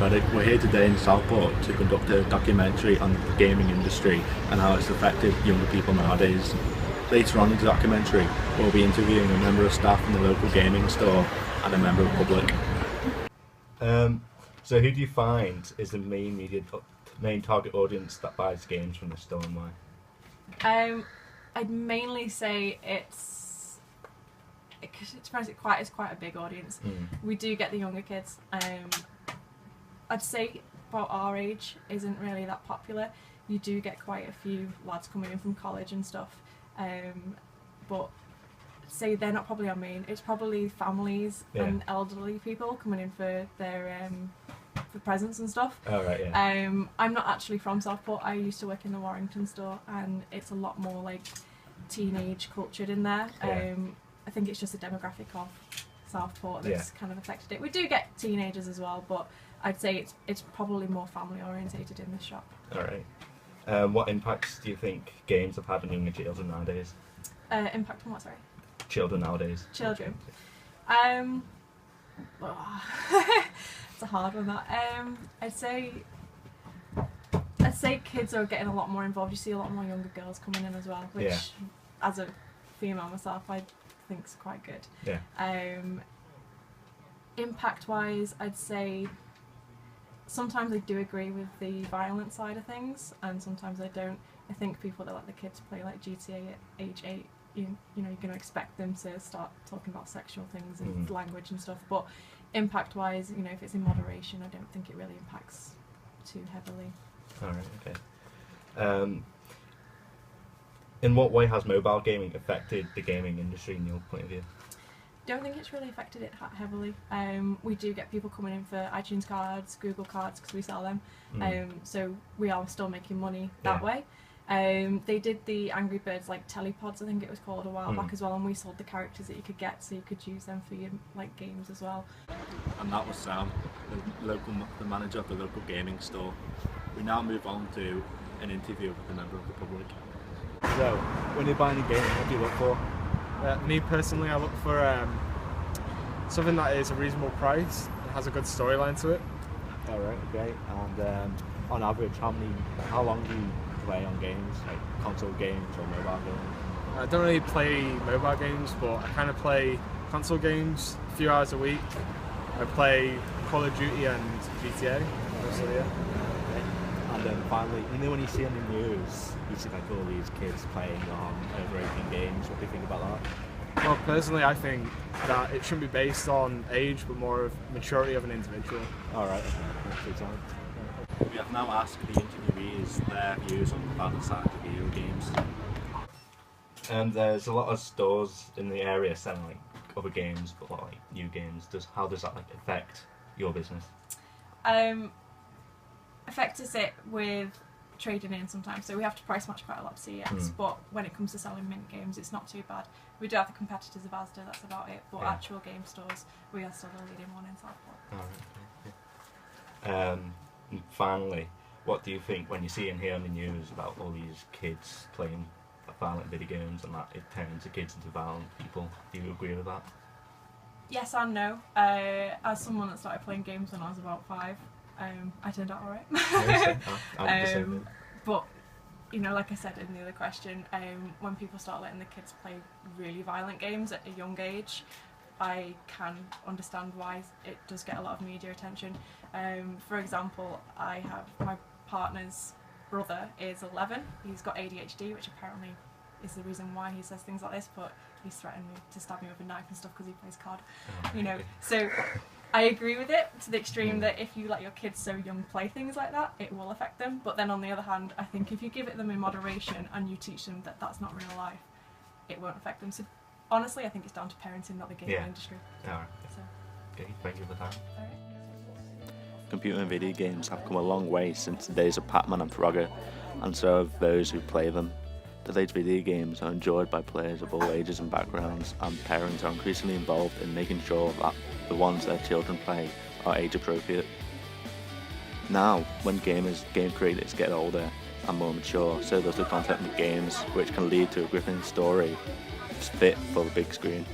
Reddick. We're here today in Southport to conduct a documentary on the gaming industry and how it's affected younger people nowadays. Later on in the documentary, we'll be interviewing a member of staff in the local gaming store and a member of the public. So who do you find is the main target audience that buys games from the store and why? I'd mainly say it's quite a big audience. We do get the younger kids. I'd say about our age isn't really that popular. You do get quite a few lads coming in from college and stuff, but say they're not probably our main. It's probably families and elderly people coming in for their for presents and stuff. Oh right, yeah. I'm not actually from Southport. I used to work in the Warrington store, and it's a lot more like teenage cultured in there. I think it's just the demographic of Southport that's kind of affected it. We do get teenagers as well, but I'd say it's probably more family orientated in this shop. All right. What impacts do you think games have had on younger children nowadays? Impact on what? Sorry. Children nowadays. Children. It's a hard one. That I'd say kids are getting a lot more involved. You see a lot more younger girls coming in as well, which, as a female myself, I think's quite good. Yeah. Impact-wise, I'd say sometimes I do agree with the violent side of things, and sometimes I don't. I think people that let the kids play like GTA at age 8, you know, you're going to expect them to start talking about sexual things and language and stuff. But impact-wise, you know, if it's in moderation, I don't think it really impacts too heavily. All right. Okay. In what way has mobile gaming affected the gaming industry in your point of view? Don't think it's really affected it heavily. We do get people coming in for iTunes cards, Google cards, because we sell them. So we are still making money that way. They did the Angry Birds like telepods, I think it was called, a while back as well, and we sold the characters that you could get, so you could use them for your like games as well. And that was Sam, the manager of the local gaming store. We now move on to an interview with a member of the public. So, when you're buying a game, what do you look for? Me personally, I look for something that is a reasonable price and has a good storyline to it. Alright, okay. And on average, how long do you play on games, like console games or mobile games? I don't really play mobile games, but I kind of play console games a few hours a week. I play Call of Duty and GTA mostly, yeah. Okay. And then finally, you know when you see on the news, you see like all these kids playing on over 18 games, what do you think about that? Well, personally, I think that it shouldn't be based on age, but more of maturity of an individual. Alright, okay. We have now asked the interviewees their views on the bad side of video games. And there's a lot of stores in the area selling like other games, but like new games. How does that like affect your business? Affects it with trading in sometimes, so we have to price match quite a lot to CES, but when it comes to selling mint games, it's not too bad. We do have the competitors of Asda, that's about it, but actual game stores, we are still the leading one in Southport. Alright. And finally, what do you think when you see and hear on the news about all these kids playing violent video games and that it turns the kids into violent people? Do you agree with that? Yes and no. As someone that started playing games when I was about 5, I turned out alright. But, you know, like I said in the other question, when people start letting the kids play really violent games at a young age, I can understand why it does get a lot of media attention. For example, I have my partner's brother is 11. He's got ADHD, which apparently is the reason why he says things like this, but he's threatened me to stab me with a knife and stuff because he plays COD. You know, so I agree with it to the extreme that if you let your kids so young play things like that, it will affect them. But then on the other hand, I think if you give it them in moderation and you teach them that that's not real life, it won't affect them. So honestly, I think it's down to parenting, not the gaming industry. Alright. So. Okay, thank you for that. Alright. Computer and video games have come a long way since the days of Pac-Man and Frogger, and so have those who play them. Today's video games are enjoyed by players of all ages and backgrounds, and parents are increasingly involved in making sure that the ones their children play are age appropriate. Now, when game creators get older and more mature, so does the content in the games, which can lead to a gripping story fit for the big screen.